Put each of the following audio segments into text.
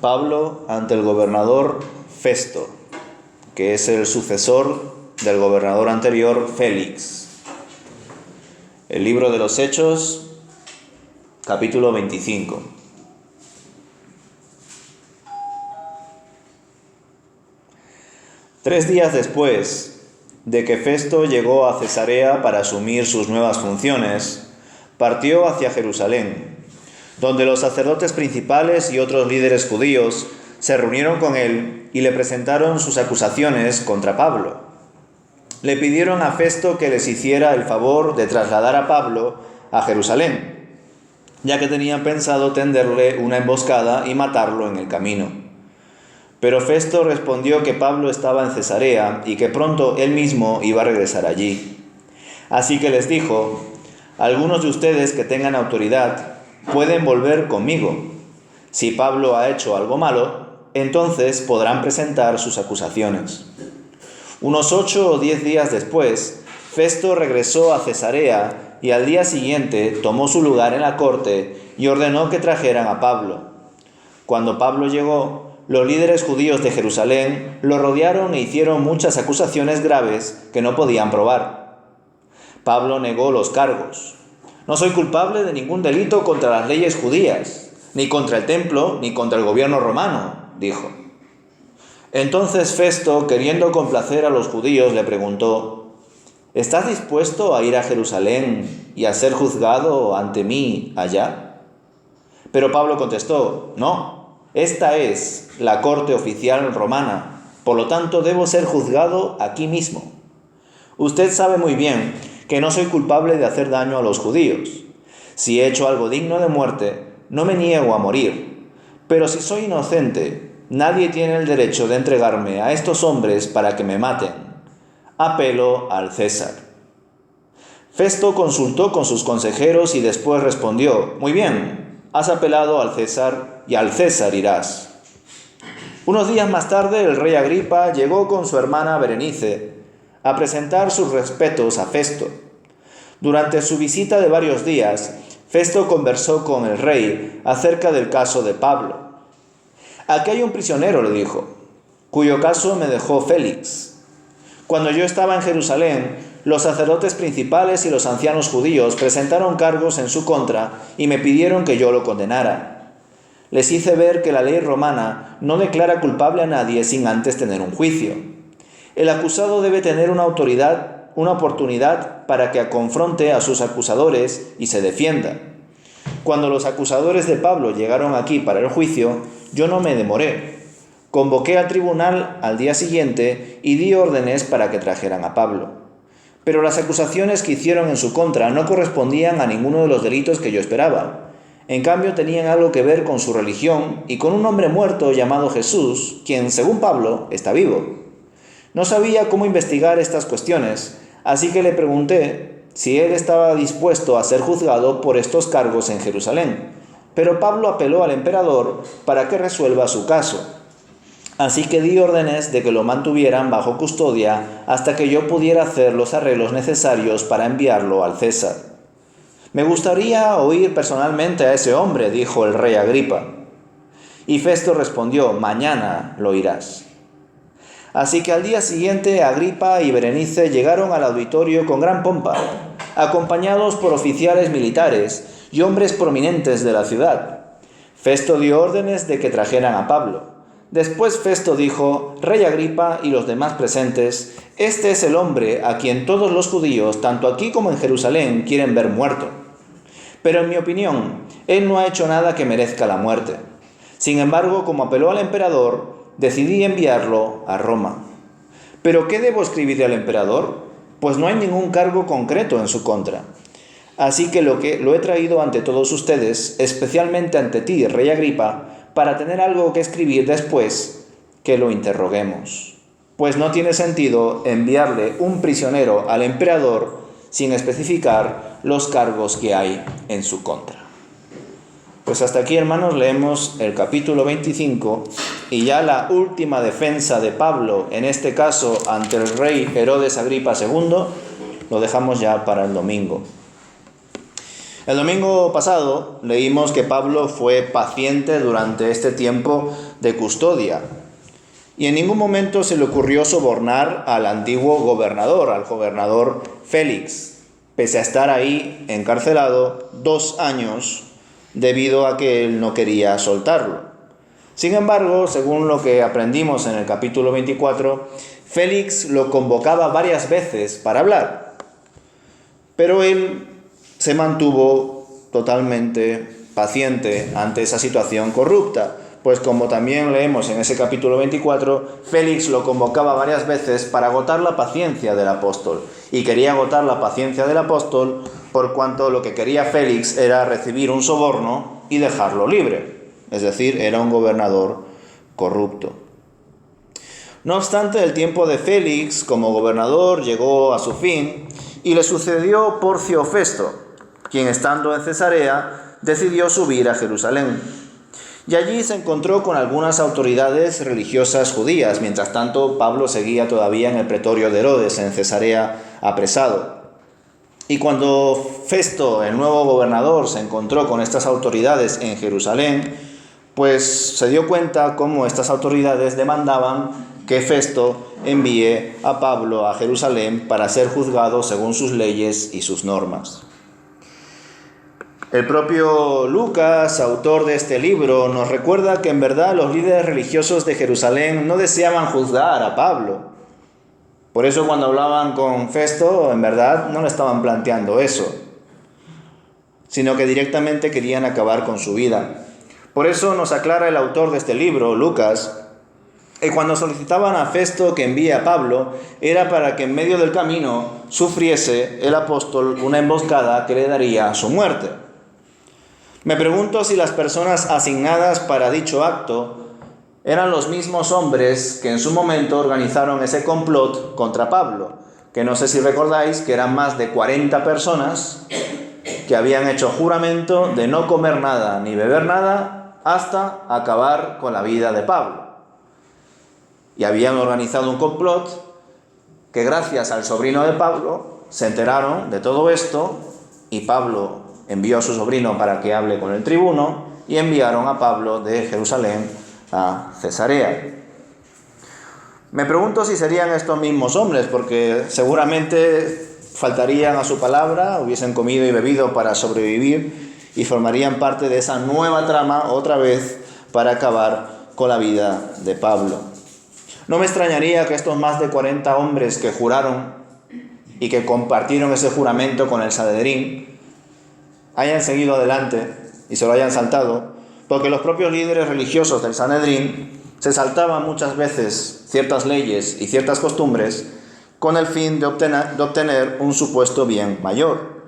Pablo ante el gobernador Festo, que es el sucesor del gobernador anterior, Félix. El libro de los Hechos, capítulo 25. Tres días después de que Festo llegó a Cesarea para asumir sus nuevas funciones, partió hacia Jerusalén, donde los sacerdotes principales y otros líderes judíos se reunieron con él y le presentaron sus acusaciones contra Pablo. Le pidieron a Festo que les hiciera el favor de trasladar a Pablo a Jerusalén, ya que tenían pensado tenderle una emboscada y matarlo en el camino. Pero Festo respondió que Pablo estaba en Cesarea y que pronto él mismo iba a regresar allí. Así que les dijo: algunos de ustedes que tengan autoridad pueden volver conmigo. Si Pablo ha hecho algo malo, entonces podrán presentar sus acusaciones. Unos 8 o 10 días después, Festo regresó a Cesarea y al día siguiente tomó su lugar en la corte y ordenó que trajeran a Pablo. Cuando Pablo llegó, los líderes judíos de Jerusalén lo rodearon e hicieron muchas acusaciones graves que no podían probar. Pablo negó los cargos. No soy culpable de ningún delito contra las leyes judías, ni contra el templo, ni contra el gobierno romano, dijo. Entonces Festo, queriendo complacer a los judíos, le preguntó: ¿estás dispuesto a ir a Jerusalén y a ser juzgado ante mí allá? Pero Pablo contestó: no, esta es la corte oficial romana, por lo tanto debo ser juzgado aquí mismo. Usted sabe muy bien que no soy culpable de hacer daño a los judíos. Si he hecho algo digno de muerte, no me niego a morir. Pero si soy inocente, nadie tiene el derecho de entregarme a estos hombres para que me maten. Apelo al César. Festo consultó con sus consejeros y después respondió: muy bien, has apelado al César y al César irás. Unos días más tarde, el rey Agripa llegó con su hermana Berenice a presentar sus respetos a Festo. Durante su visita de varios días, Festo conversó con el rey acerca del caso de Pablo. Aquí hay un prisionero, le dijo, cuyo caso me dejó Félix. Cuando yo estaba en Jerusalén, los sacerdotes principales y los ancianos judíos presentaron cargos en su contra y me pidieron que yo lo condenara. Les hice ver que la ley romana no declara culpable a nadie sin antes tener un juicio. El acusado debe tener una oportunidad para que confronte a sus acusadores y se defienda. Cuando los acusadores de Pablo llegaron aquí para el juicio, yo no me demoré. Convoqué al tribunal al día siguiente y di órdenes para que trajeran a Pablo. Pero las acusaciones que hicieron en su contra no correspondían a ninguno de los delitos que yo esperaba. En cambio, tenían algo que ver con su religión y con un hombre muerto llamado Jesús, quien, según Pablo, está vivo. No sabía cómo investigar estas cuestiones, así que le pregunté si él estaba dispuesto a ser juzgado por estos cargos en Jerusalén. Pero Pablo apeló al emperador para que resuelva su caso. Así que di órdenes de que lo mantuvieran bajo custodia hasta que yo pudiera hacer los arreglos necesarios para enviarlo al César. Me gustaría oír personalmente a ese hombre, dijo el rey Agripa. Y Festo respondió: mañana lo oirás. Así que al día siguiente Agripa y Berenice llegaron al auditorio con gran pompa, acompañados por oficiales militares y hombres prominentes de la ciudad. Festo dio órdenes de que trajeran a Pablo. Después Festo dijo: Rey Agripa y los demás presentes, este es el hombre a quien todos los judíos, tanto aquí como en Jerusalén, quieren ver muerto. Pero en mi opinión, él no ha hecho nada que merezca la muerte. Sin embargo, como apeló al emperador, decidí enviarlo a Roma. ¿Pero qué debo escribirle al emperador? Pues no hay ningún cargo concreto en su contra. Así que lo he traído ante todos ustedes, especialmente ante ti, rey Agripa, para tener algo que escribir después que lo interroguemos. Pues no tiene sentido enviarle un prisionero al emperador sin especificar los cargos que hay en su contra. Pues hasta aquí, hermanos, leemos el capítulo 25 y ya la última defensa de Pablo, en este caso ante el rey Herodes Agripa II, lo dejamos ya para el domingo. El domingo pasado leímos que Pablo fue paciente durante este tiempo de custodia y en ningún momento se le ocurrió sobornar al antiguo gobernador, al gobernador Félix, pese a estar ahí encarcelado 2 años debido a que él no quería soltarlo. Sin embargo, según lo que aprendimos en el capítulo 24, Félix lo convocaba varias veces para hablar, pero él se mantuvo totalmente paciente ante esa situación corrupta, pues como también leemos en ese capítulo 24, Félix lo convocaba varias veces para agotar la paciencia del apóstol, y quería agotar la paciencia del apóstol por cuanto lo que quería Félix era recibir un soborno y dejarlo libre, es decir, era un gobernador corrupto. No obstante, el tiempo de Félix como gobernador llegó a su fin y le sucedió Porcio Festo, quien estando en Cesarea decidió subir a Jerusalén. Y allí se encontró con algunas autoridades religiosas judías. Mientras tanto, Pablo seguía todavía en el pretorio de Herodes, en Cesarea, apresado. Y cuando Festo, el nuevo gobernador, se encontró con estas autoridades en Jerusalén, pues se dio cuenta cómo estas autoridades demandaban que Festo envíe a Pablo a Jerusalén para ser juzgado según sus leyes y sus normas. El propio Lucas, autor de este libro, nos recuerda que en verdad los líderes religiosos de Jerusalén no deseaban juzgar a Pablo. Por eso cuando hablaban con Festo, en verdad no le estaban planteando eso, sino que directamente querían acabar con su vida. Por eso nos aclara el autor de este libro, Lucas, que cuando solicitaban a Festo que envíe a Pablo, era para que en medio del camino sufriese el apóstol una emboscada que le daría su muerte. Me pregunto si las personas asignadas para dicho acto eran los mismos hombres que en su momento organizaron ese complot contra Pablo, que no sé si recordáis que eran más de 40 personas que habían hecho juramento de no comer nada ni beber nada hasta acabar con la vida de Pablo. Y habían organizado un complot que gracias al sobrino de Pablo se enteraron de todo esto y Pablo envió a su sobrino para que hable con el tribuno y enviaron a Pablo de Jerusalén a Cesarea. Me pregunto si serían estos mismos hombres, porque seguramente faltarían a su palabra, hubiesen comido y bebido para sobrevivir y formarían parte de esa nueva trama otra vez para acabar con la vida de Pablo. No me extrañaría que estos más de 40 hombres que juraron y que compartieron ese juramento con el Sanedrín hayan seguido adelante y se lo hayan saltado, porque los propios líderes religiosos del Sanedrín se saltaban muchas veces ciertas leyes y ciertas costumbres con el fin de obtener un supuesto bien mayor.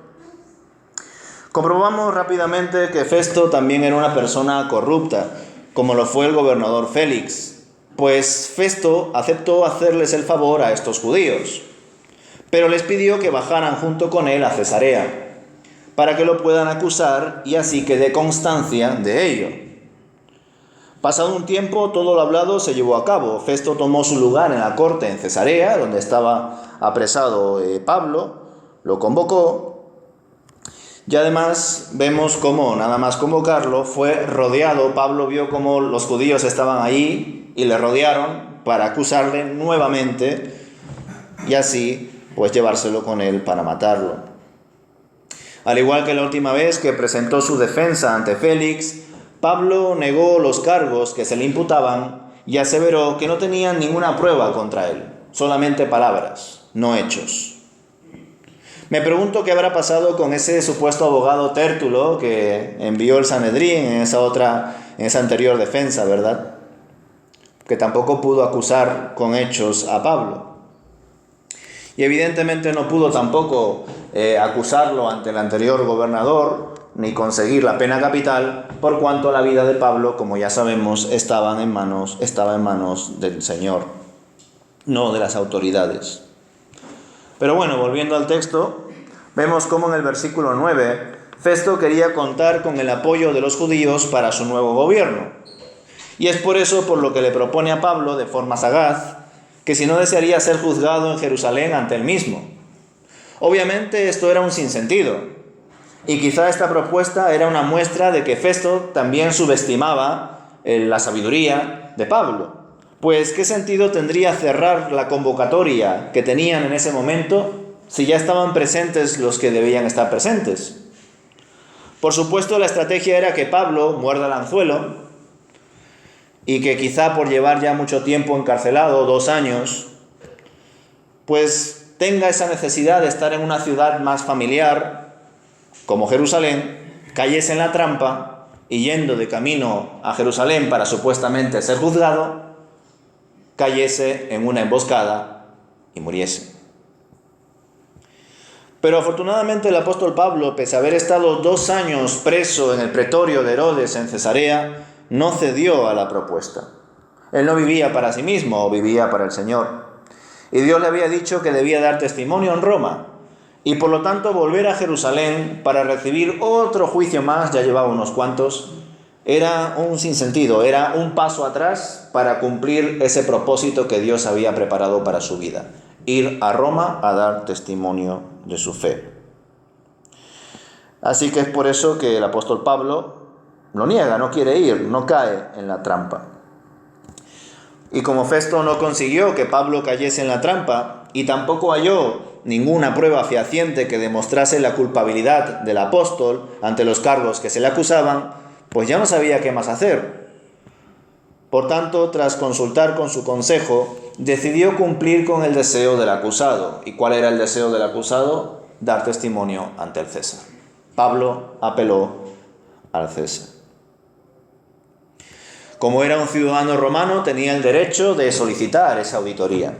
Comprobamos rápidamente que Festo también era una persona corrupta, como lo fue el gobernador Félix, pues Festo aceptó hacerles el favor a estos judíos, pero les pidió que bajaran junto con él a Cesarea, para que lo puedan acusar y así que dé constancia de ello. Pasado un tiempo, todo lo hablado se llevó a cabo. Festo tomó su lugar en la corte en Cesarea, donde estaba apresado Pablo, lo convocó, y además vemos cómo, nada más convocarlo, fue rodeado. Pablo vio cómo los judíos estaban ahí y le rodearon para acusarle nuevamente y así pues llevárselo con él para matarlo. Al igual que la última vez que presentó su defensa ante Félix, Pablo negó los cargos que se le imputaban y aseveró que no tenían ninguna prueba contra él, solamente palabras, no hechos. Me pregunto qué habrá pasado con ese supuesto abogado Tértulo que envió el Sanedrín en esa anterior defensa, ¿verdad? Que tampoco pudo acusar con hechos a Pablo. Y evidentemente no pudo tampoco acusarlo ante el anterior gobernador, ni conseguir la pena capital, por cuanto la vida de Pablo, como ya sabemos, estaba en manos del Señor, no de las autoridades. Pero bueno, volviendo al texto, vemos cómo en el versículo 9, Festo quería contar con el apoyo de los judíos para su nuevo gobierno. Y es por eso por lo que le propone a Pablo, de forma sagaz, que si no desearía ser juzgado en Jerusalén ante él mismo. Obviamente esto era un sinsentido, Y quizá esta propuesta era una muestra de que Festo también subestimaba la sabiduría de Pablo. Pues, ¿qué sentido tendría cerrar la convocatoria que tenían en ese momento si ya estaban presentes los que debían estar presentes? Por supuesto, la estrategia era que Pablo muerda el anzuelo y que quizá por llevar ya mucho tiempo encarcelado, 2 años, pues tenga esa necesidad de estar en una ciudad más familiar, como Jerusalén, cayese en la trampa y yendo de camino a Jerusalén para supuestamente ser juzgado, cayese en una emboscada y muriese. Pero afortunadamente el apóstol Pablo, pese a haber estado 2 años preso en el pretorio de Herodes en Cesarea, no cedió a la propuesta. Él no vivía para sí mismo, vivía para el Señor. Y Dios le había dicho que debía dar testimonio en Roma, y por lo tanto volver a Jerusalén para recibir otro juicio más, ya llevaba unos cuantos, era un sinsentido, era un paso atrás para cumplir ese propósito que Dios había preparado para su vida: ir a Roma a dar testimonio de su fe. Así que es por eso que el apóstol Pablo lo niega, no quiere ir, no cae en la trampa. Y como Festo no consiguió que Pablo cayese en la trampa y tampoco halló ninguna prueba fehaciente que demostrase la culpabilidad del apóstol ante los cargos que se le acusaban, pues ya no sabía qué más hacer. Por tanto, tras consultar con su consejo, decidió cumplir con el deseo del acusado. ¿Y cuál era el deseo del acusado? Dar testimonio ante el César. Pablo apeló al César. Como era un ciudadano romano, tenía el derecho de solicitar esa auditoría.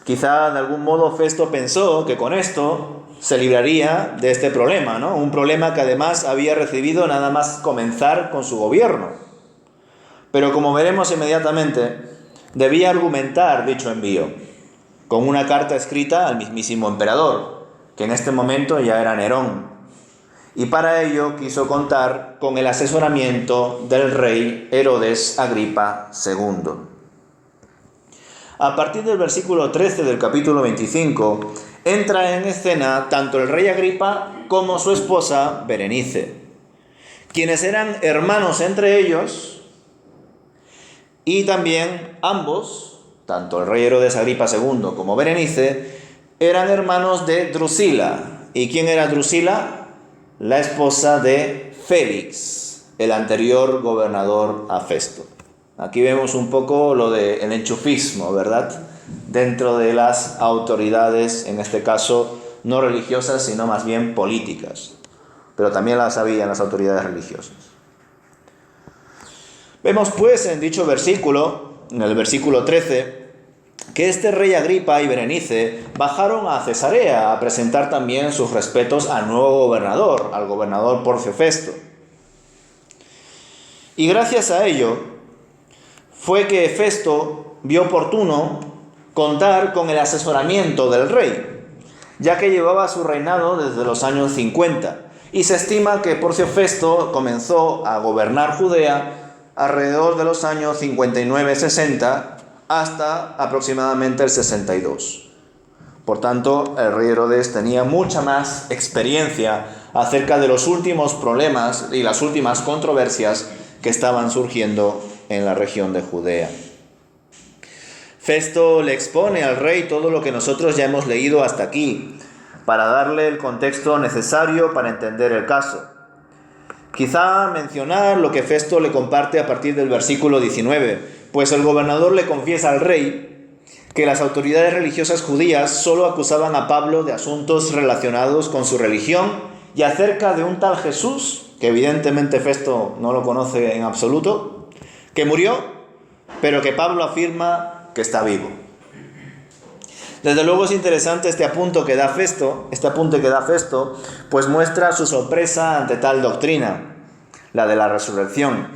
Quizá de algún modo Festo pensó que con esto se libraría de este problema, ¿no? Un problema que además había recibido nada más comenzar con su gobierno. Pero como veremos inmediatamente, debía argumentar dicho envío con una carta escrita al mismísimo emperador, que en este momento ya era Nerón. Y para ello quiso contar con el asesoramiento del rey Herodes Agripa II. A partir del versículo 13 del capítulo 25, entra en escena tanto el rey Agripa como su esposa Berenice, quienes eran hermanos entre ellos, y también ambos, tanto el rey Herodes Agripa II como Berenice, eran hermanos de Drusila. ¿Y quién era Drusila? La esposa de Félix, el anterior gobernador a Festo. Aquí vemos un poco lo del enchufismo, ¿verdad? Dentro de las autoridades, en este caso no religiosas, sino más bien políticas. Pero también las había en las autoridades religiosas. Vemos pues en dicho versículo, en el versículo 13, que este rey Agripa y Berenice bajaron a Cesarea a presentar también sus respetos al nuevo gobernador, al gobernador Porcio Festo. Y gracias a ello fue que Festo vio oportuno contar con el asesoramiento del rey, ya que llevaba su reinado desde los años 50, y se estima que Porcio Festo comenzó a gobernar Judea alrededor de los años 59-60 hasta aproximadamente el 62. Por tanto, el rey Herodes tenía mucha más experiencia acerca de los últimos problemas y las últimas controversias que estaban surgiendo en la región de Judea. Festo le expone al rey todo lo que nosotros ya hemos leído hasta aquí, para darle el contexto necesario para entender el caso. Quizá mencionar lo que Festo le comparte a partir del versículo 19, pues el gobernador le confiesa al rey que las autoridades religiosas judías solo acusaban a Pablo de asuntos relacionados con su religión y acerca de un tal Jesús, que evidentemente Festo no lo conoce en absoluto, que murió, pero que Pablo afirma que está vivo. Desde luego es interesante este apunte que da Festo, pues muestra su sorpresa ante tal doctrina, la de la resurrección,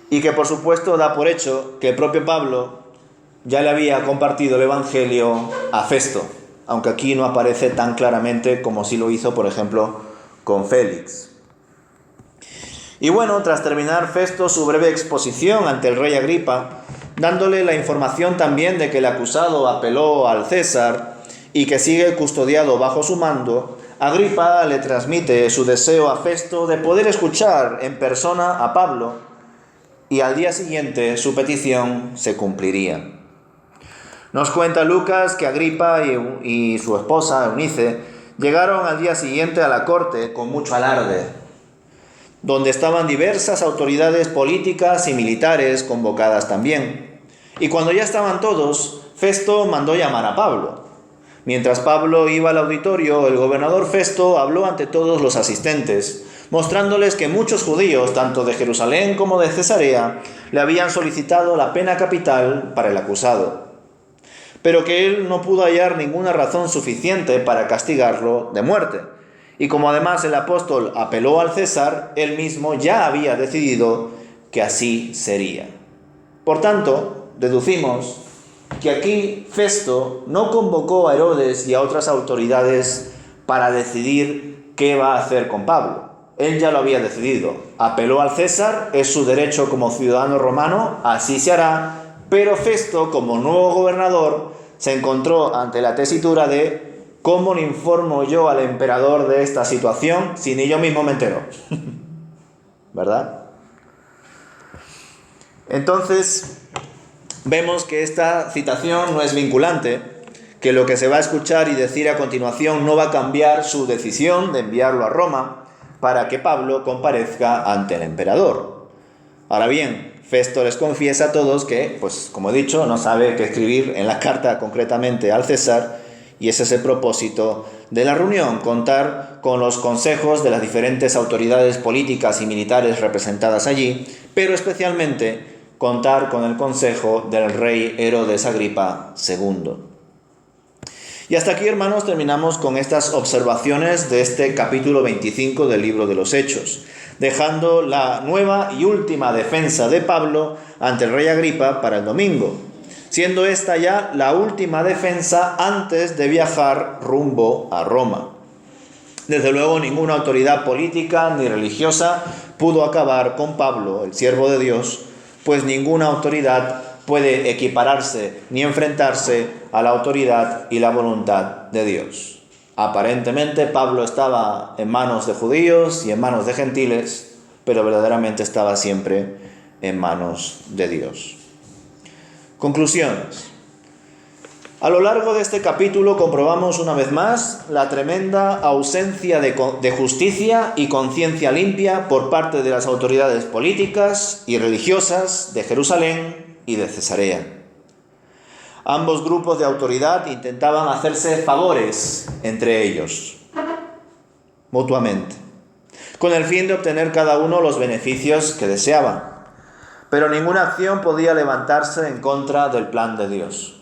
y que por supuesto da por hecho que el propio Pablo ya le había compartido el Evangelio a Festo, aunque aquí no aparece tan claramente como sí lo hizo, por ejemplo, con Félix. Y bueno, tras terminar Festo su breve exposición ante el rey Agripa, dándole la información también de que el acusado apeló al César y que sigue custodiado bajo su mando, Agripa le transmite su deseo a Festo de poder escuchar en persona a Pablo, y al día siguiente su petición se cumpliría. Nos cuenta Lucas que Agripa y su esposa Eunice llegaron al día siguiente a la corte con mucho alarde, donde estaban diversas autoridades políticas y militares convocadas también. Y cuando ya estaban todos, Festo mandó llamar a Pablo. Mientras Pablo iba al auditorio, el gobernador Festo habló ante todos los asistentes, mostrándoles que muchos judíos, tanto de Jerusalén como de Cesarea, le habían solicitado la pena capital para el acusado, pero que él no pudo hallar ninguna razón suficiente para castigarlo de muerte. Y como además el apóstol apeló al César, él mismo ya había decidido que así sería. Por tanto, deducimos que aquí Festo no convocó a Herodes y a otras autoridades para decidir qué va a hacer con Pablo. Él ya lo había decidido. Apeló al César, es su derecho como ciudadano romano, así se hará, pero Festo, como nuevo gobernador, se encontró ante la tesitura de ¿cómo le informo yo al emperador de esta situación si ni yo mismo me entero? ¿Verdad? Entonces, vemos que esta citación no es vinculante, que lo que se va a escuchar y decir a continuación no va a cambiar su decisión de enviarlo a Roma para que Pablo comparezca ante el emperador. Ahora bien, Festo les confiesa a todos que, pues como he dicho, no sabe qué escribir en la carta concretamente al César, y ese es el propósito de la reunión, contar con los consejos de las diferentes autoridades políticas y militares representadas allí, pero especialmente contar con el consejo del rey Herodes Agripa II. Y hasta aquí, hermanos, terminamos con estas observaciones de este capítulo 25 del libro de los Hechos, dejando la nueva y última defensa de Pablo ante el rey Agripa para el domingo, siendo esta ya la última defensa antes de viajar rumbo a Roma. Desde luego, ninguna autoridad política ni religiosa pudo acabar con Pablo, el siervo de Dios, pues ninguna autoridad puede equipararse ni enfrentarse a la autoridad y la voluntad de Dios. Aparentemente Pablo estaba en manos de judíos y en manos de gentiles, pero verdaderamente estaba siempre en manos de Dios. Conclusiones. A lo largo de este capítulo comprobamos una vez más la tremenda ausencia de justicia y conciencia limpia por parte de las autoridades políticas y religiosas de Jerusalén y de Cesarea. Ambos grupos de autoridad intentaban hacerse favores entre ellos, mutuamente, con el fin de obtener cada uno los beneficios que deseaban. Pero ninguna acción podía levantarse en contra del plan de Dios.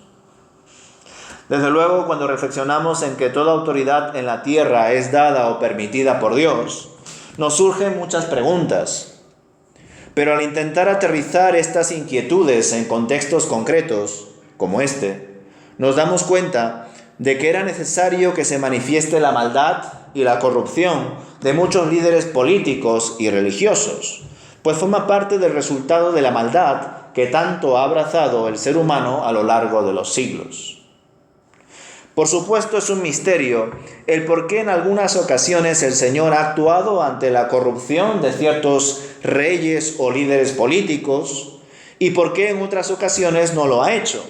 Desde luego, cuando reflexionamos en que toda autoridad en la tierra es dada o permitida por Dios, nos surgen muchas preguntas. Pero al intentar aterrizar estas inquietudes en contextos concretos, como este, nos damos cuenta de que era necesario que se manifieste la maldad y la corrupción de muchos líderes políticos y religiosos, pues forma parte del resultado de la maldad que tanto ha abrazado el ser humano a lo largo de los siglos. Por supuesto, es un misterio el por qué en algunas ocasiones el Señor ha actuado ante la corrupción de ciertos reyes o líderes políticos y por qué en otras ocasiones no lo ha hecho.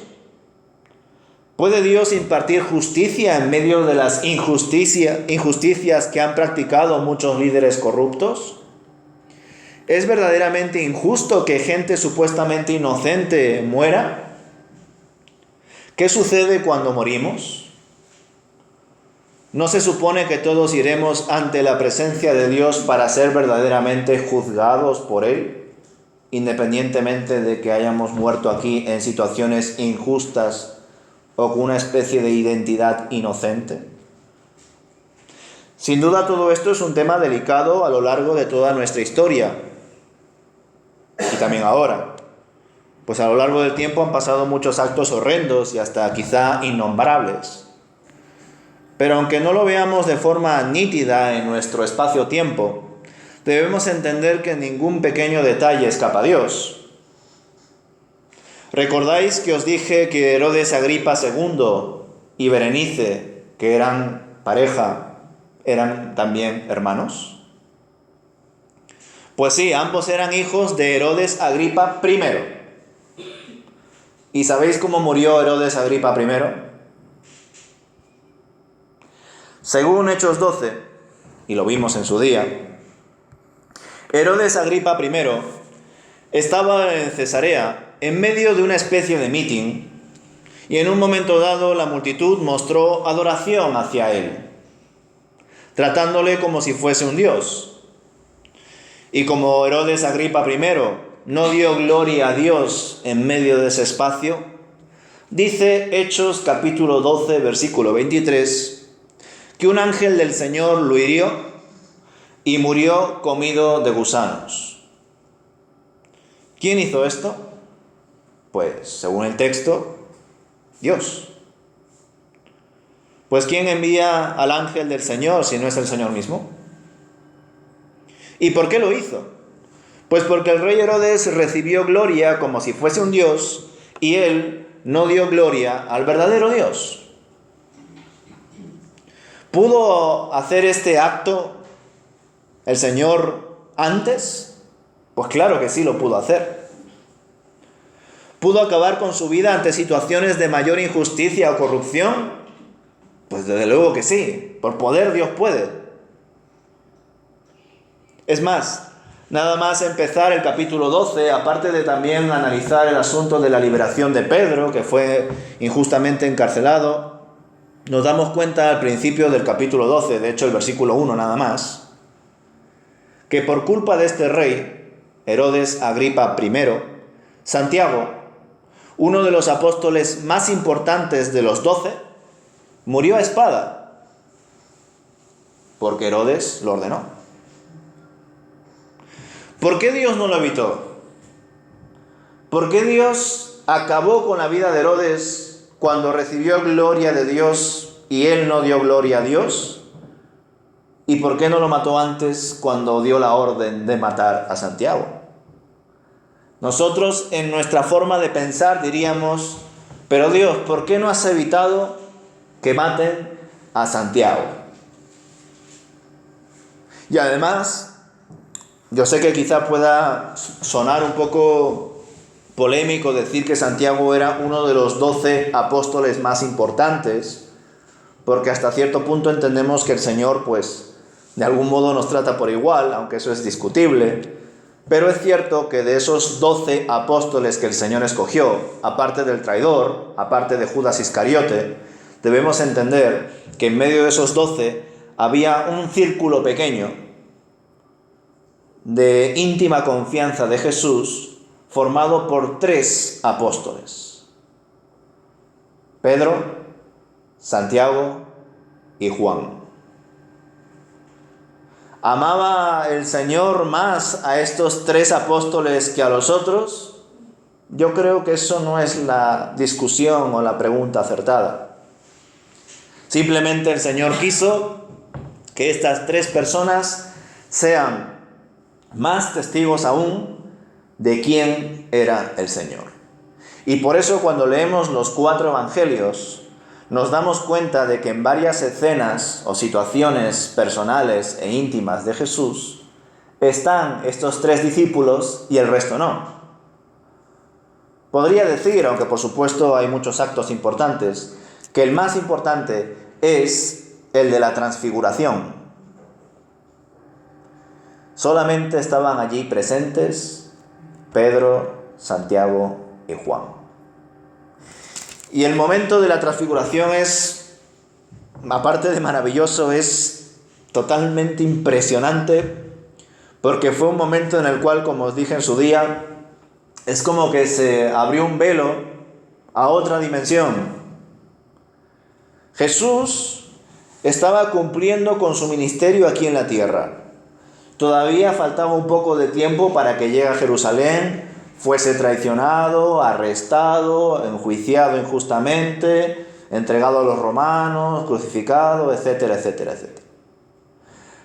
¿Puede Dios impartir justicia en medio de las injusticias que han practicado muchos líderes corruptos? ¿Es verdaderamente injusto que gente supuestamente inocente muera? ¿Qué sucede cuando morimos? ¿No se supone que todos iremos ante la presencia de Dios para ser verdaderamente juzgados por Él, independientemente de que hayamos muerto aquí en situaciones injustas o con una especie de identidad inocente? Sin duda, todo esto es un tema delicado a lo largo de toda nuestra historia y también ahora, pues a lo largo del tiempo han pasado muchos actos horrendos y hasta quizá innombrables. Pero aunque no lo veamos de forma nítida en nuestro espacio-tiempo, debemos entender que ningún pequeño detalle escapa a Dios. ¿Recordáis que os dije que Herodes Agripa II y Berenice, que eran pareja, eran también hermanos? Pues sí, ambos eran hijos de Herodes Agripa I. ¿Y sabéis cómo murió Herodes Agripa I? Según Hechos 12, y lo vimos en su día, Herodes Agripa I estaba en Cesarea en medio de una especie de mitin, y en un momento dado la multitud mostró adoración hacia él, tratándole como si fuese un dios. Y como Herodes Agripa I no dio gloria a Dios en medio de ese espacio, dice Hechos capítulo 12, versículo 23, que un ángel del Señor lo hirió y murió comido de gusanos. ¿Quién hizo esto? Pues, según el texto, Dios. Pues ¿quién envía al ángel del Señor si no es el Señor mismo? ¿Y por qué lo hizo? Pues porque el rey Herodes recibió gloria como si fuese un dios y él no dio gloria al verdadero Dios. ¿Pudo hacer este acto el Señor antes? Pues claro que sí lo pudo hacer. ¿Pudo acabar con su vida ante situaciones de mayor injusticia o corrupción? Pues desde luego que sí. Por poder Dios puede. Es más, nada más empezar el capítulo 12, aparte de también analizar el asunto de la liberación de Pedro, que fue injustamente encarcelado, nos damos cuenta al principio del capítulo 12, de hecho el versículo 1 nada más, que por culpa de este rey, Herodes Agripa I, Santiago, uno de los apóstoles más importantes de los 12, murió a espada, porque Herodes lo ordenó. ¿Por qué Dios no lo evitó? ¿Por qué Dios acabó con la vida de Herodes cuando recibió gloria de Dios y él no dio gloria a Dios? ¿Y por qué no lo mató antes cuando dio la orden de matar a Santiago? Nosotros en nuestra forma de pensar diríamos, pero Dios, ¿por qué no has evitado que maten a Santiago? Y además, yo sé que quizá pueda sonar un poco polémico decir que Santiago era uno de los 12 apóstoles más importantes, porque hasta cierto punto entendemos que el Señor, pues, de algún modo nos trata por igual, aunque eso es discutible. Pero es cierto que de esos 12 apóstoles que el Señor escogió, aparte del traidor, aparte de Judas Iscariote, debemos entender que en medio de esos 12 había un círculo pequeño de íntima confianza de Jesús, formado por 3 apóstoles: Pedro, Santiago y Juan. ¿Amaba el Señor más a estos 3 apóstoles que a los otros? Yo creo que eso no es la discusión o la pregunta acertada. Simplemente el Señor quiso que estas 3 personas sean más testigos aún de quién era el Señor. Y por eso cuando leemos los 4 evangelios, nos damos cuenta de que en varias escenas o situaciones personales e íntimas de Jesús están estos 3 discípulos y el resto no. Podría decir, aunque por supuesto hay muchos actos importantes, que el más importante es el de la transfiguración. Solamente estaban allí presentes Pedro, Santiago y Juan. Y el momento de la transfiguración es, aparte de maravilloso, es totalmente impresionante, porque fue un momento en el cual, como os dije en su día, es como que se abrió un velo a otra dimensión. Jesús estaba cumpliendo con su ministerio aquí en la tierra. Todavía faltaba un poco de tiempo para que llegue a Jerusalén, fuese traicionado, arrestado, enjuiciado injustamente, entregado a los romanos, crucificado, etcétera, etcétera, etcétera.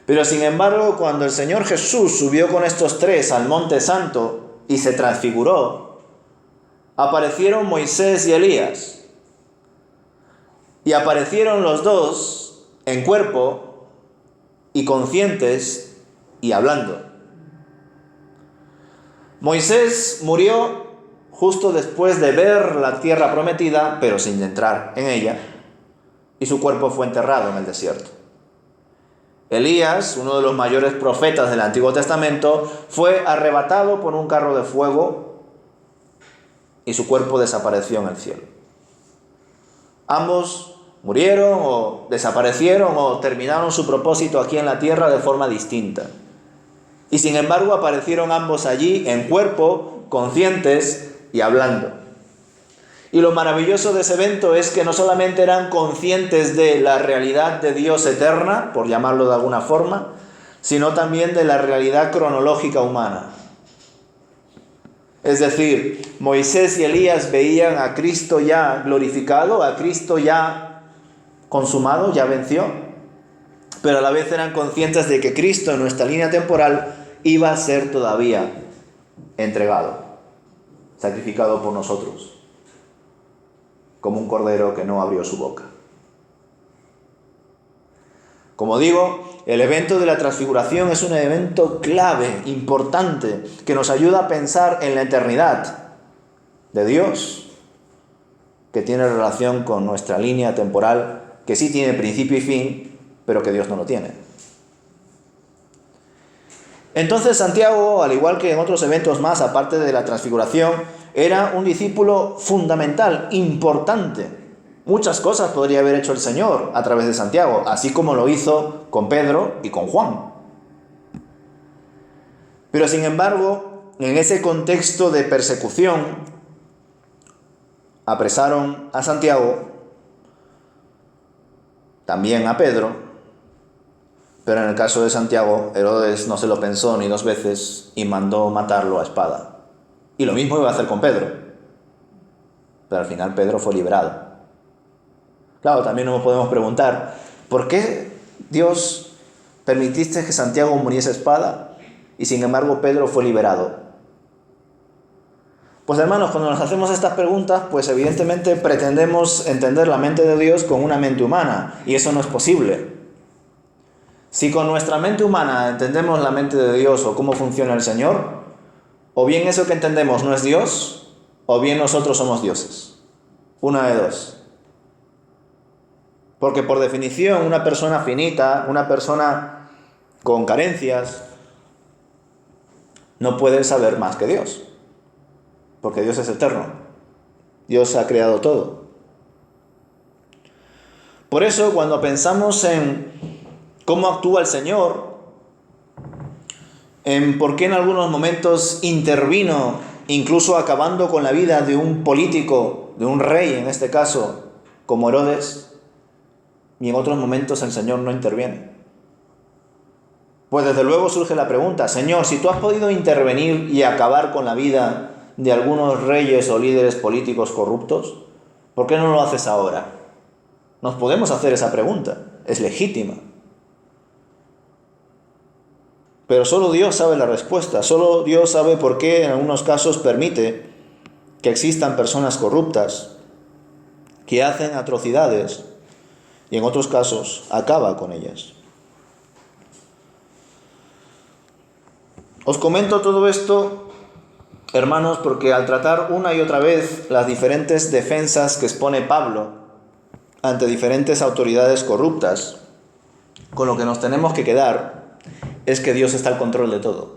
Pero sin embargo, cuando el Señor Jesús subió con estos 3 al Monte Santo y se transfiguró, aparecieron Moisés y Elías. Y aparecieron los 2 en cuerpo, y conscientes y hablando. Moisés murió justo después de ver la tierra prometida, pero sin entrar en ella, y su cuerpo fue enterrado en el desierto. Elías, uno de los mayores profetas del Antiguo Testamento, fue arrebatado por un carro de fuego y su cuerpo desapareció en el cielo. Ambos murieron o desaparecieron o terminaron su propósito aquí en la tierra de forma distinta. Y sin embargo aparecieron ambos allí en cuerpo, conscientes y hablando. Y lo maravilloso de ese evento es que no solamente eran conscientes de la realidad de Dios eterna, por llamarlo de alguna forma, sino también de la realidad cronológica humana. Es decir, Moisés y Elías veían a Cristo ya glorificado, a Cristo ya consumado, ya venció, pero a la vez eran conscientes de que Cristo en nuestra línea temporal iba a ser todavía entregado, sacrificado por nosotros, como un cordero que no abrió su boca. Como digo, el evento de la transfiguración es un evento clave, importante, que nos ayuda a pensar en la eternidad de Dios, que tiene relación con nuestra línea temporal, que sí tiene principio y fin, pero que Dios no lo tiene. Entonces Santiago, al igual que en otros eventos más, aparte de la transfiguración, era un discípulo fundamental, importante. Muchas cosas podría haber hecho el Señor a través de Santiago, así como lo hizo con Pedro y con Juan. Pero sin embargo, en ese contexto de persecución, apresaron a Santiago, también a Pedro, pero en el caso de Santiago, Herodes no se lo pensó ni dos veces y mandó matarlo a espada. Y lo mismo iba a hacer con Pedro, pero al final Pedro fue liberado. Claro, también nos podemos preguntar, ¿por qué Dios permitiste que Santiago muriese a espada y sin embargo Pedro fue liberado? Pues hermanos, cuando nos hacemos estas preguntas, pues evidentemente pretendemos entender la mente de Dios con una mente humana, y eso no es posible. Si con nuestra mente humana entendemos la mente de Dios o cómo funciona el Señor, o bien eso que entendemos no es Dios, o bien nosotros somos dioses. Una de dos. Porque por definición una persona finita, una persona con carencias, no puede saber más que Dios. Porque Dios es eterno. Dios ha creado todo. Por eso cuando pensamos en cómo actúa el Señor, en por qué en algunos momentos intervino, incluso acabando con la vida de un político, de un rey en este caso, como Herodes, y en otros momentos el Señor no interviene. Pues desde luego surge la pregunta, Señor, si tú has podido intervenir y acabar con la vida de algunos reyes o líderes políticos corruptos, ¿por qué no lo haces ahora? Nos podemos hacer esa pregunta, es legítima. Pero solo Dios sabe la respuesta, solo Dios sabe por qué en algunos casos permite que existan personas corruptas que hacen atrocidades y en otros casos acaba con ellas. Os comento todo esto, hermanos, porque al tratar una y otra vez las diferentes defensas que expone Pablo ante diferentes autoridades corruptas, con lo que nos tenemos que quedar es que Dios está al control de todo.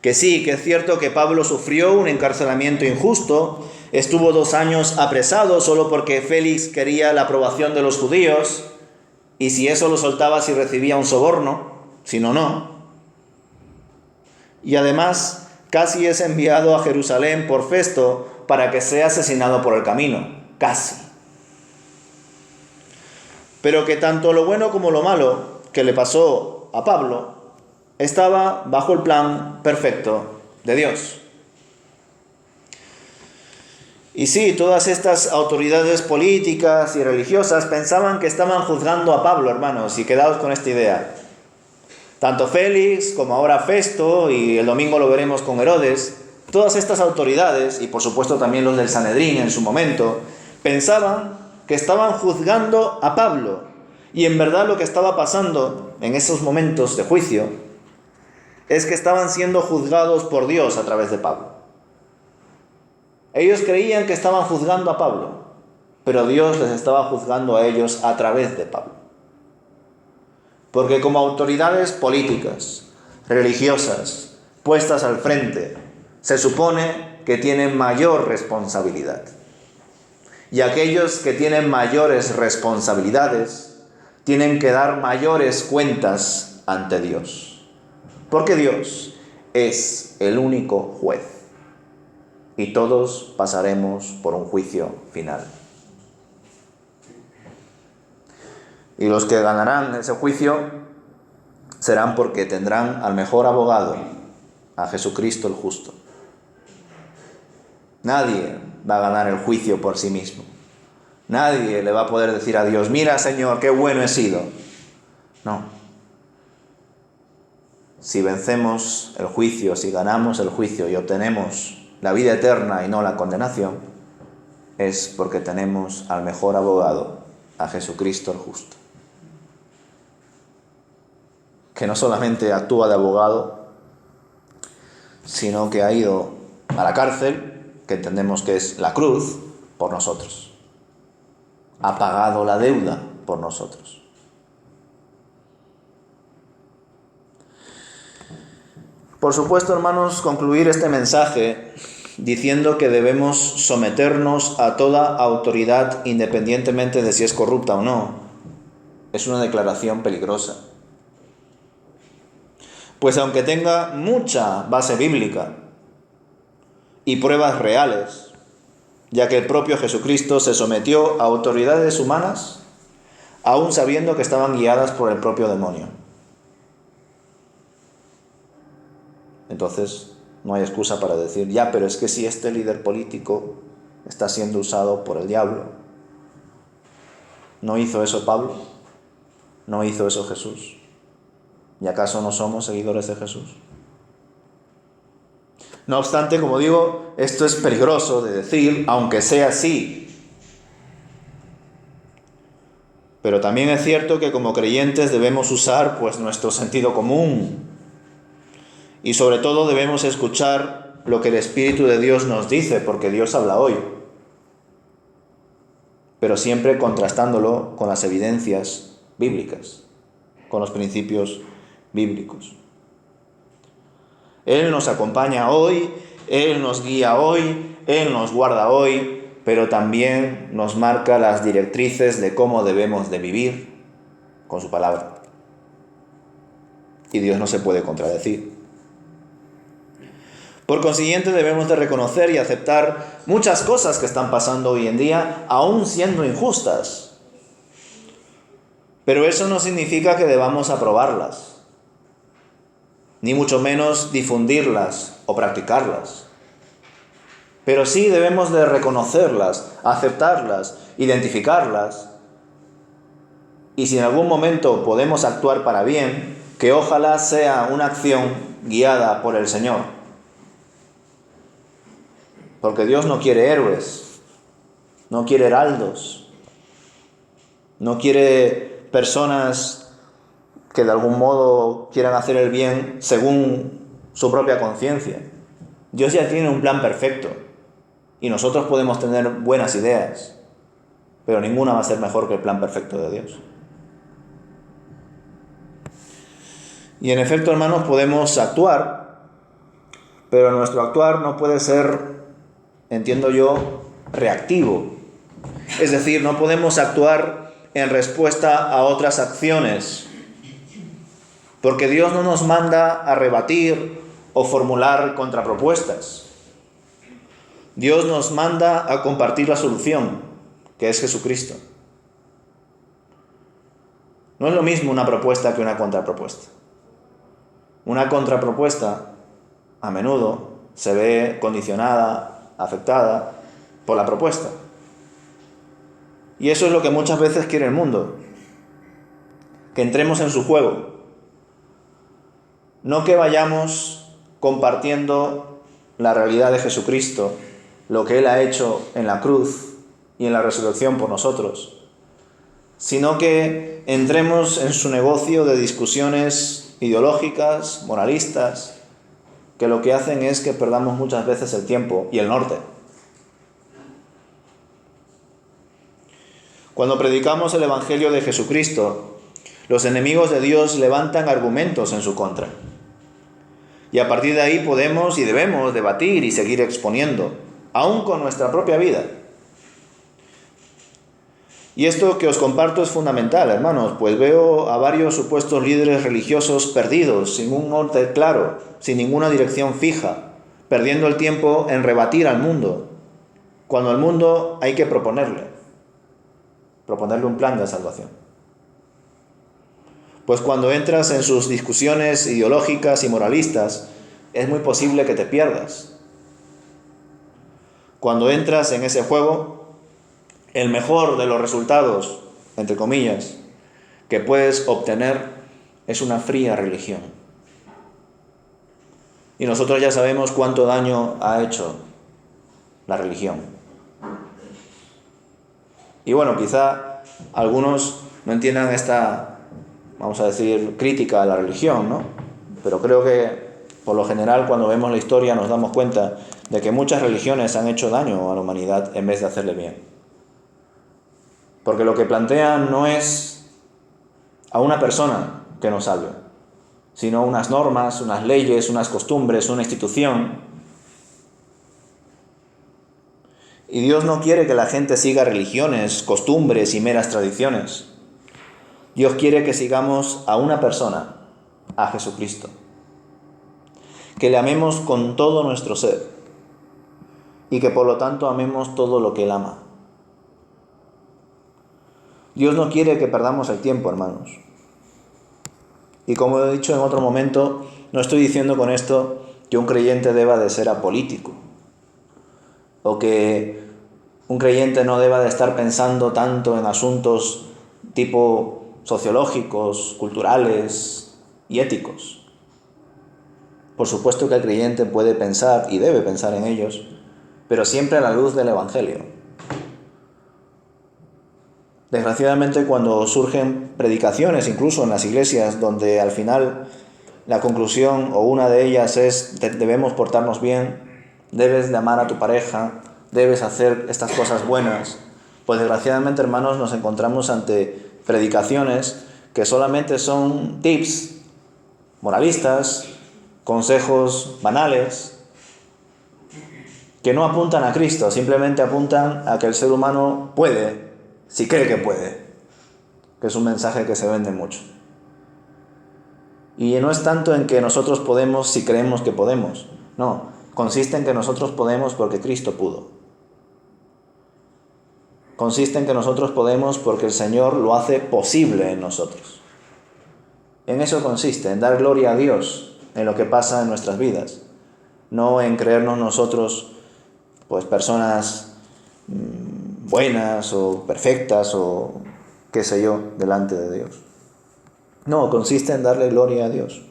Que sí, que es cierto que Pablo sufrió un encarcelamiento injusto, estuvo 2 años apresado solo porque Félix quería la aprobación de los judíos, y si eso lo soltaba si recibía un soborno, si no, no. Y además casi es enviado a Jerusalén por Festo para que sea asesinado por el camino, casi. Pero que tanto lo bueno como lo malo que le pasó a Pablo estaba bajo el plan perfecto de Dios. Y sí, todas estas autoridades políticas y religiosas pensaban que estaban juzgando a Pablo, hermanos, y quedaos con esta idea. Tanto Félix como ahora Festo, y el domingo lo veremos con Herodes, todas estas autoridades, y por supuesto también los del Sanedrín en su momento, pensaban que estaban juzgando a Pablo, Y en verdad lo que estaba pasando en esos momentos de juicio es que estaban siendo juzgados por Dios a través de Pablo. Ellos creían que estaban juzgando a Pablo, pero Dios les estaba juzgando a ellos a través de Pablo. Porque como autoridades políticas, religiosas, puestas al frente, se supone que tienen mayor responsabilidad. Y aquellos que tienen mayores responsabilidades tienen que dar mayores cuentas ante Dios. Porque Dios es el único juez. Y todos pasaremos por un juicio final. Y los que ganarán ese juicio serán porque tendrán al mejor abogado, a Jesucristo el justo. Nadie va a ganar el juicio por sí mismo. Nadie le va a poder decir a Dios, mira Señor, qué bueno he sido. No. Si vencemos el juicio, si ganamos el juicio y obtenemos la vida eterna y no la condenación, es porque tenemos al mejor abogado, a Jesucristo el justo. Que no solamente actúa de abogado, sino que ha ido a la cárcel, que entendemos que es la cruz, por nosotros. Ha pagado la deuda por nosotros. Por supuesto, hermanos, concluir este mensaje diciendo que debemos someternos a toda autoridad independientemente de si es corrupta o no, es una declaración peligrosa. Pues aunque tenga mucha base bíblica y pruebas reales, ya que el propio Jesucristo se sometió a autoridades humanas, aún sabiendo que estaban guiadas por el propio demonio. Entonces, no hay excusa para decir, ya, pero es que si este líder político está siendo usado por el diablo, ¿no hizo eso Pablo? ¿No hizo eso Jesús? ¿Y acaso no somos seguidores de Jesús? No obstante, como digo, esto es peligroso de decir, aunque sea así. Pero también es cierto que como creyentes debemos usar nuestro sentido común. Y sobre todo debemos escuchar lo que el Espíritu de Dios nos dice, porque Dios habla hoy. Pero siempre contrastándolo con las evidencias bíblicas, con los principios bíblicos. Él nos acompaña hoy, Él nos guía hoy, Él nos guarda hoy, pero también nos marca las directrices de cómo debemos de vivir con su palabra. Y Dios no se puede contradecir. Por consiguiente, debemos de reconocer y aceptar muchas cosas que están pasando hoy en día, aún siendo injustas. Pero eso no significa que debamos aprobarlas, ni mucho menos difundirlas o practicarlas. Pero sí debemos de reconocerlas, aceptarlas, identificarlas. Y si en algún momento podemos actuar para bien, que ojalá sea una acción guiada por el Señor. Porque Dios no quiere héroes, no quiere heraldos, no quiere personas que de algún modo quieran hacer el bien según su propia conciencia. Dios ya tiene un plan perfecto y nosotros podemos tener buenas ideas, pero ninguna va a ser mejor que el plan perfecto de Dios. Y en efecto, hermanos, podemos actuar, pero nuestro actuar no puede ser, entiendo yo, reactivo. Es decir, no podemos actuar en respuesta a otras acciones, porque Dios no nos manda a rebatir o formular contrapropuestas. Dios nos manda a compartir la solución, que es Jesucristo. No es lo mismo una propuesta que una contrapropuesta. Una contrapropuesta a menudo se ve condicionada, afectada por la propuesta. Y eso es lo que muchas veces quiere el mundo, que entremos en su juego. No que vayamos compartiendo la realidad de Jesucristo, lo que Él ha hecho en la cruz y en la resurrección por nosotros, sino que entremos en su negocio de discusiones ideológicas, moralistas, que lo que hacen es que perdamos muchas veces el tiempo y el norte. Cuando predicamos el Evangelio de Jesucristo, los enemigos de Dios levantan argumentos en su contra. Y a partir de ahí podemos y debemos debatir y seguir exponiendo, aún con nuestra propia vida. Y esto que os comparto es fundamental, hermanos, pues veo a varios supuestos líderes religiosos perdidos, sin un norte claro, sin ninguna dirección fija, perdiendo el tiempo en rebatir al mundo, cuando al mundo hay que proponerle un plan de salvación. Pues cuando entras en sus discusiones ideológicas y moralistas, es muy posible que te pierdas. Cuando entras en ese juego, el mejor de los resultados, entre comillas, que puedes obtener es una fría religión. Y nosotros ya sabemos cuánto daño ha hecho la religión. Y bueno, quizá algunos no entiendan esta, vamos a decir, crítica a la religión, ¿no? Pero creo que, por lo general, cuando vemos la historia nos damos cuenta de que muchas religiones han hecho daño a la humanidad en vez de hacerle bien. Porque lo que plantean no es a una persona que nos salve, sino unas normas, unas leyes, unas costumbres, una institución. Y Dios no quiere que la gente siga religiones, costumbres y meras tradiciones. Dios quiere que sigamos a una persona, a Jesucristo. Que le amemos con todo nuestro ser y que por lo tanto amemos todo lo que Él ama. Dios no quiere que perdamos el tiempo, hermanos. Y como he dicho en otro momento, no estoy diciendo con esto que un creyente deba de ser apolítico o que un creyente no deba de estar pensando tanto en asuntos tipo sociológicos, culturales y éticos. Por supuesto que el creyente puede pensar y debe pensar en ellos, pero siempre a la luz del Evangelio. Desgraciadamente, cuando surgen predicaciones, incluso en las iglesias, donde al final la conclusión o una de ellas es debemos portarnos bien, debes de amar a tu pareja, debes hacer estas cosas buenas, pues desgraciadamente, hermanos, nos encontramos ante predicaciones que solamente son tips moralistas, consejos banales, que no apuntan a Cristo, simplemente apuntan a que el ser humano puede, si cree que puede, que es un mensaje que se vende mucho. Y no es tanto en que nosotros podemos si creemos que podemos, no, consiste en que nosotros podemos porque Cristo pudo. Consiste en que nosotros podemos porque el Señor lo hace posible en nosotros. En eso consiste, en dar gloria a Dios en lo que pasa en nuestras vidas, no en creernos nosotros pues personas buenas o perfectas o qué sé yo, delante de Dios. No, consiste en darle gloria a Dios.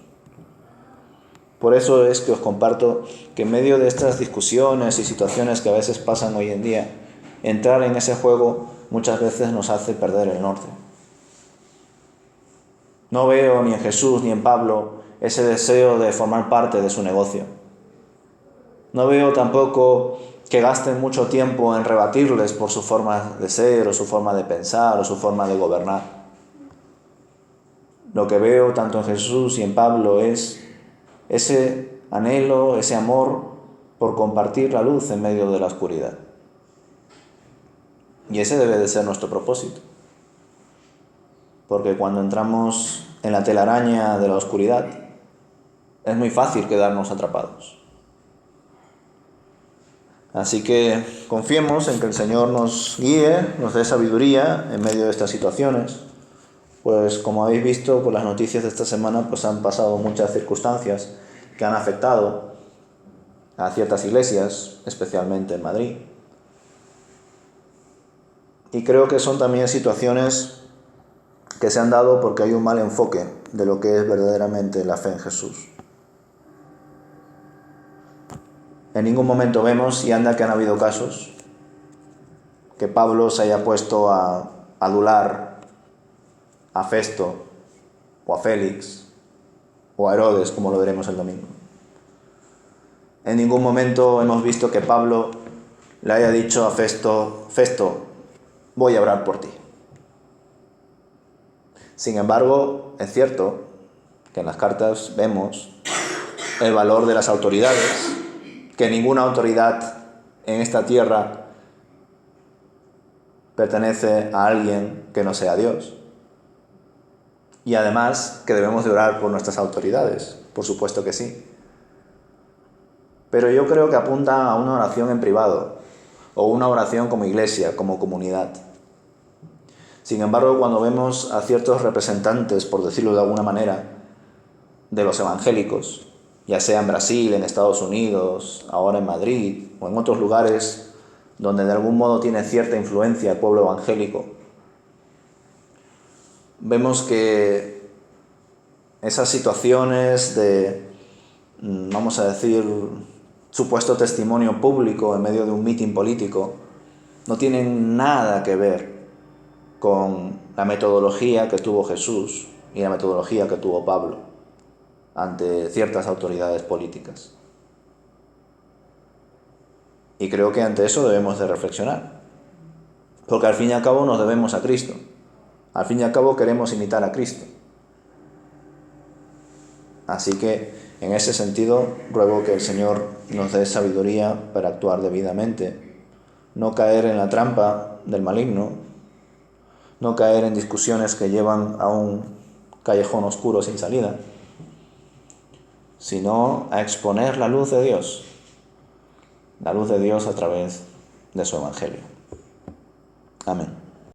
Por eso es que os comparto que en medio de estas discusiones y situaciones que a veces pasan hoy en día, entrar en ese juego muchas veces nos hace perder el norte. No veo ni en Jesús ni en Pablo ese deseo de formar parte de su negocio. No veo tampoco que gasten mucho tiempo en rebatirles por su forma de ser o su forma de pensar o su forma de gobernar. Lo que veo tanto en Jesús y en Pablo es ese anhelo, ese amor por compartir la luz en medio de la oscuridad. Y ese debe de ser nuestro propósito. Porque cuando entramos en la telaraña de la oscuridad, es muy fácil quedarnos atrapados. Así que confiemos en que el Señor nos guíe, nos dé sabiduría en medio de estas situaciones. Pues como habéis visto por las noticias de esta semana, pues han pasado muchas circunstancias que han afectado a ciertas iglesias, especialmente en Madrid. Y creo que son también situaciones que se han dado porque hay un mal enfoque de lo que es verdaderamente la fe en Jesús. En ningún momento vemos, y anda que han habido casos, que Pablo se haya puesto a adular a Festo o a Félix o a Herodes, como lo veremos el domingo. En ningún momento hemos visto que Pablo le haya dicho a Festo: Festo, voy a orar por ti. Sin embargo, es cierto que en las cartas vemos el valor de las autoridades, que ninguna autoridad en esta tierra pertenece a alguien que no sea Dios. Y además que debemos de orar por nuestras autoridades, por supuesto que sí. Pero yo creo que apunta a una oración en privado, o una oración como iglesia, como comunidad. Sin embargo, cuando vemos a ciertos representantes, por decirlo de alguna manera, de los evangélicos, ya sea en Brasil, en Estados Unidos, ahora en Madrid o en otros lugares donde de algún modo tiene cierta influencia el pueblo evangélico, vemos que esas situaciones de, vamos a decir, supuesto testimonio público en medio de un mitin político no tienen nada que ver con la metodología que tuvo Jesús y la metodología que tuvo Pablo ante ciertas autoridades políticas. Y creo que ante eso debemos de reflexionar, porque al fin y al cabo nos debemos a Cristo, al fin y al cabo queremos imitar a Cristo. Así que en ese sentido ruego que el Señor nos dé sabiduría para actuar debidamente, no caer en la trampa del maligno, no caer en discusiones que llevan a un callejón oscuro sin salida, sino a exponer la luz de Dios a través de su Evangelio. Amén.